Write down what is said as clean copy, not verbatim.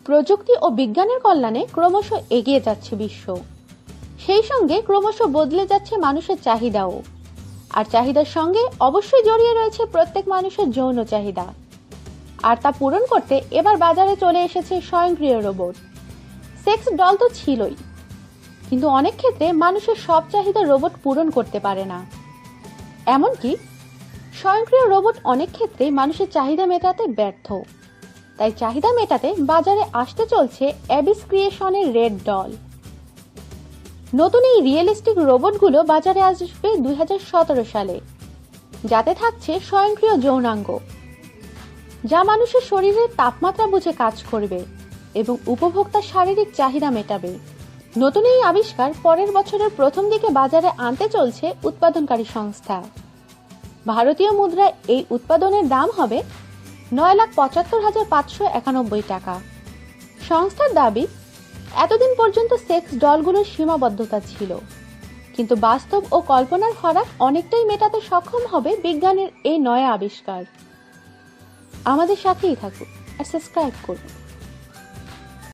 প্রযুক্তি ও বিজ্ঞানের কল্যাণে ক্রমশ এগিয়ে যাচ্ছে বিশ্ব। সেই সঙ্গে ক্রমশ বদলে যাচ্ছে মানুষের চাহিদাও। আর চাহিদার সঙ্গে অবশ্যই জড়িয়ে রয়েছে প্রত্যেক মানুষের যৌন চাহিদা। আর তা পূরণ করতে এবার বাজারে চলে এসেছে স্বয়ংক্রিয় রোবট। সেক্স ডল তো ছিলই, কিন্তু অনেক ক্ষেত্রে মানুষের সব চাহিদা রোবট পূরণ করতে পারে না। এমনকি স্বয়ংক্রিয় রোবট অনেক ক্ষেত্রে মানুষের চাহিদা মেটাতে ব্যর্থ। তাই চাহিদা মেটাতে বাজারে আসতে চলছে অ্যাবিস ক্রিয়েশনের রেড ডল। নতুন এই রিয়েলিস্টিক রোবটগুলো বাজারে আসবে 2017 সালে, যাতে থাকছে স্বয়ংক্রিয় যৌনাঙ্গ, যা মানুষের শরীরের তাপমাত্রা বুঝে কাজ করবে এবং উপভোক্তার শারীরিক চাহিদা মেটাবে। নতুন এই আবিষ্কার পরের বছরের প্রথম দিকে বাজারে আনতে চলছে উৎপাদনকারী সংস্থা। ভারতীয় মুদ্রায় এই উৎপাদনের দাম হবে 9,75,591 টাকা। সংস্থার দাবি, এতদিন পর্যন্ত সেক্স ডলগুলোর সীমাবদ্ধতা ছিল, কিন্তু বাস্তব ও কল্পনার ফারাক অনেকটাই মেটাতে সক্ষম হবে বিজ্ঞানের এই নয়া আবিষ্কার। আমাদের সাথেই থাকুন আর সাবস্ক্রাইব করুন।